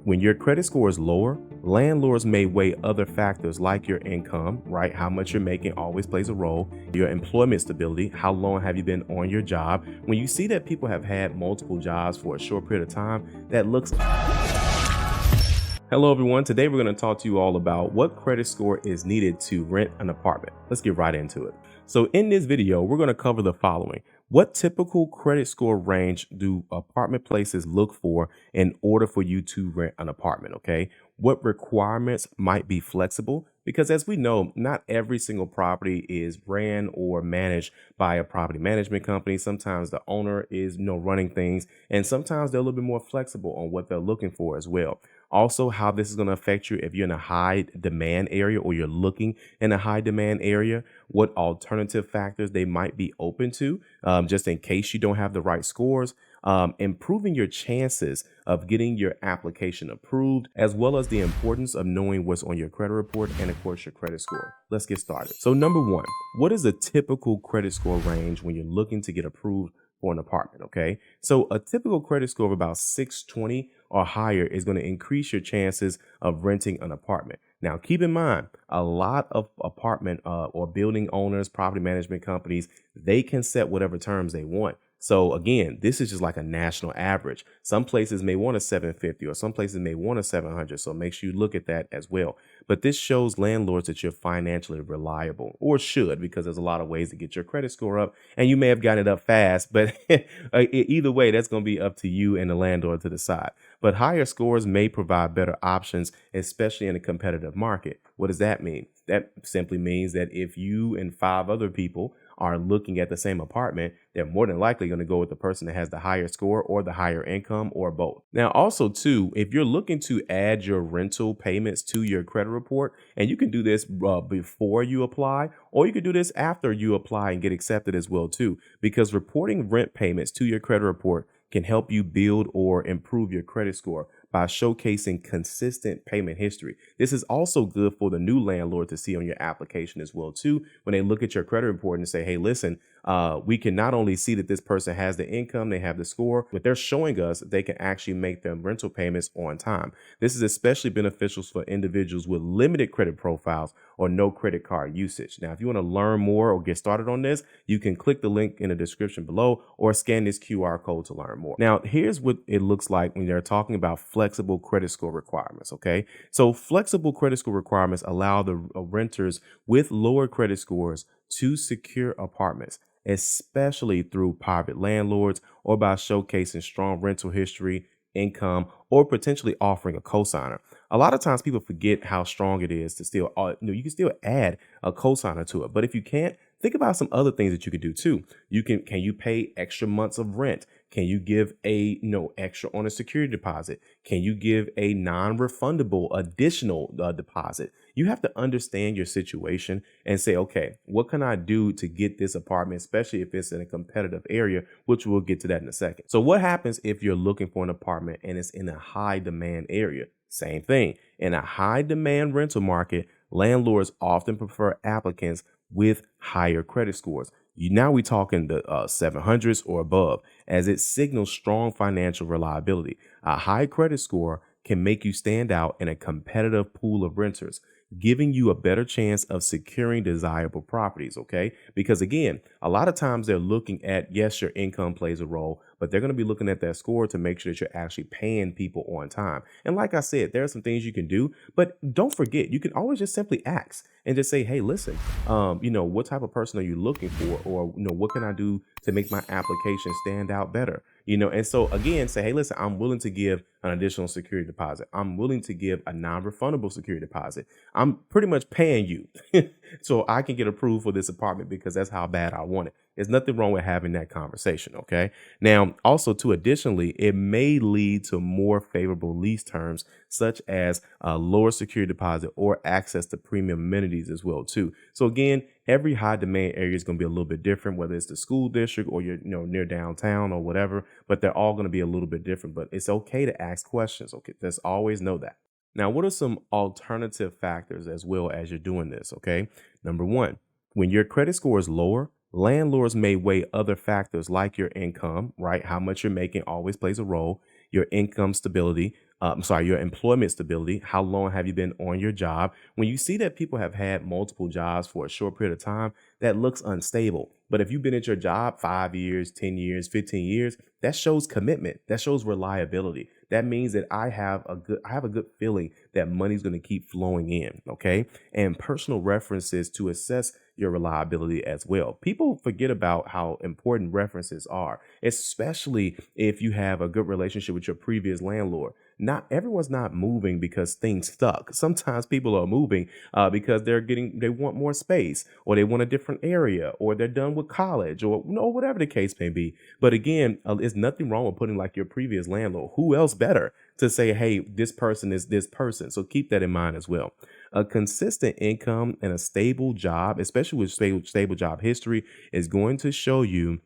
When your credit score is lower, landlords may weigh other factors like your income, right? How much you're making always plays a role, your employment stability, how long have you been on your job. When you see that people have had multiple jobs for a short period of time, that looks. Hello everyone, today we're going to talk to you all about what credit score is needed to rent an apartment. Let's get right into it. So in this video, we're going to cover the following. What typical credit score range do apartment places look for in order for you to rent an apartment, okay? What requirements might be flexible? Because as we know, not every single property is ran or managed by a property management company. Sometimes the owner is, running things, and sometimes they're a little bit more flexible on what they're looking for as well. Also, how this is going to affect you if you're in a high demand area or you're looking in a high demand area, what alternative factors they might be open to, just in case you don't have the right scores, improving your chances of getting your application approved, as well as the importance of knowing what's on your credit report and, of course, your credit score. Let's get started. So number one, what is a typical credit score range when you're looking to get approved for an apartment? Okay, so a typical credit score of about 620 or higher is going to increase your chances of renting an apartment. Now, keep in mind, a lot of apartment or building owners, property management companies, they can set whatever terms they want. So again, this is just like a national average. Some places may want a 750 or some places may want a 700. So make sure you look at that as well. But this shows landlords that you're financially reliable, or should, because there's a lot of ways to get your credit score up and you may have gotten it up fast, but either way, that's going to be up to you and the landlord to decide. But higher scores may provide better options, especially in a competitive market. What does that mean? That simply means that if you and 5 other people are looking at the same apartment, they're more than likely going to go with the person that has the higher score or the higher income or both. Now, also too, if you're looking to add your rental payments to your credit report, and you can do this before you apply, or you can do this after you apply and get accepted as well too, because reporting rent payments to your credit report can help you build or improve your credit score by showcasing consistent payment history. This is also good for the new landlord to see on your application as well too, when they look at your credit report and say, hey, listen, we can not only see that this person has the income, they have the score, but they're showing us that they can actually make their rental payments on time. This is especially beneficial for individuals with limited credit profiles or no credit card usage. Now, if you want to learn more or get started on this, you can click the link in the description below or scan this QR code to learn more. Now, here's what it looks like when they're talking about flexible credit score requirements, okay? So flexible credit score requirements allow the renters with lower credit scores to secure apartments, especially through private landlords or by showcasing strong rental history, income, or potentially offering a cosigner. A lot of times people forget how strong it is to still, you can still add a cosigner to it. But if you can't, think about some other things that you could do too. Can you pay extra months of rent? Can you give extra on a security deposit? Can you give a non-refundable additional deposit? You have to understand your situation and say, okay, what can I do to get this apartment, especially if it's in a competitive area, which we'll get to that in a second. So what happens if you're looking for an apartment and it's in a high demand area? Same thing. In a high demand rental market, landlords often prefer applicants with higher credit scores. Now we're talking the 700s or above, as it signals strong financial reliability. A high credit score can make you stand out in a competitive pool of renters, giving you a better chance of securing desirable properties, okay? Because again, a lot of times they're looking at, yes, your income plays a role, but they're going to be looking at that score to make sure that you're actually paying people on time. And like I said, there are some things you can do, but don't forget, you can always just simply ask and just say, hey, listen, what type of person are you looking for? Or, what can I do to make my application stand out better? And so again, say, hey, listen, I'm willing to give an additional security deposit. I'm willing to give a non-refundable security deposit. I'm pretty much paying you so I can get approved for this apartment because that's how bad I want it. There's nothing wrong with having that conversation. Okay. Now, also too, additionally, it may lead to more favorable lease terms, such as a lower security deposit or access to premium amenities as well too. So again, every high demand area is going to be a little bit different, whether it's the school district or you're near downtown or whatever, but they're all going to be a little bit different. But it's okay to ask questions. Okay. Just always know that. Now, what are some alternative factors as well as you're doing this? Okay. Number one, when your credit score is lower, landlords may weigh other factors like your income, right? How much you're making always plays a role, your income stability. Your employment stability. How long have you been on your job? When you see that people have had multiple jobs for a short period of time, that looks unstable. But if you've been at your job 5 years, 10 years, 15 years, that shows commitment. That shows reliability. That means that I have a good feeling that money's going to keep flowing in. Okay. And personal references to assess your reliability as well. People forget about how important references are, especially if you have a good relationship with your previous landlord. Not everyone's not moving because things stuck. Sometimes people are moving because they want more space, or they want a different area, or they're done with college, or whatever the case may be. But again, there's nothing wrong with putting like your previous landlord. Who else better to say, hey, this person is this person? So keep that in mind as well. A consistent income and a stable job, especially with stable job history, is going to show you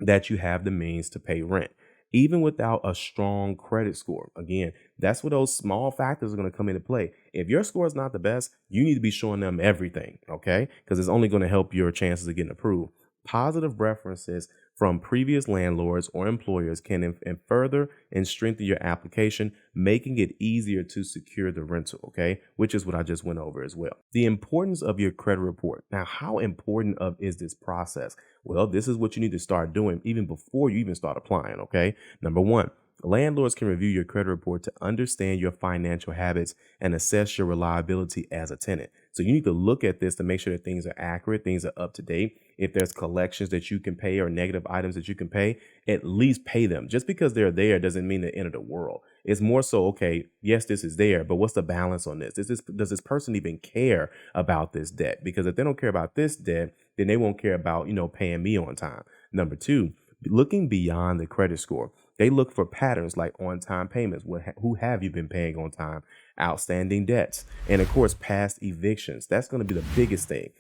that you have the means to pay rent, even without a strong credit score. Again, that's where those small factors are going to come into play. If your score is not the best, you need to be showing them everything, okay? Because it's only going to help your chances of getting approved. Positive references from previous landlords or employers can further and strengthen your application, making it easier to secure the rental, okay? Which is what I just went over as well. The importance of your credit report. Now, how important is this process? Well, this is what you need to start doing even before you even start applying, okay? Number one, landlords can review your credit report to understand your financial habits and assess your reliability as a tenant. So you need to look at this to make sure that things are accurate, things are up to date. If there's collections that you can pay or negative items that you can pay, at least pay them. Just because they're there doesn't mean the end of the world. It's more so, okay, yes, this is there, but what's the balance on this? Does this person even care about this debt? Because if they don't care about this debt, then they won't care about, paying me on time. Number two, looking beyond the credit score. They look for patterns like on-time payments. Who have you been paying on time? Outstanding debts. And of course, past evictions. That's going to be the biggest thing.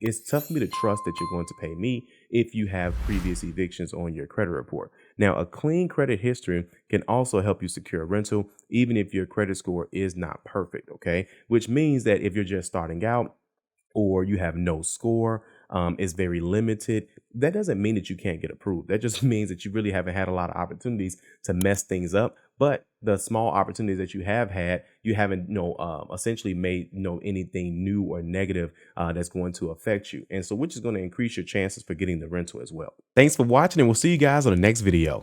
It's tough for me to trust that you're going to pay me if you have previous evictions on your credit report. Now, a clean credit history can also help you secure a rental, even if your credit score is not perfect, okay? Which means that if you're just starting out, or you have no score, is very limited, that doesn't mean that you can't get approved. That just means that you really haven't had a lot of opportunities to mess things up. But the small opportunities that you have had, you haven't essentially made anything new or negative that's going to affect you. And so which is going to increase your chances for getting the rental as well. Thanks for watching, and we'll see you guys on the next video.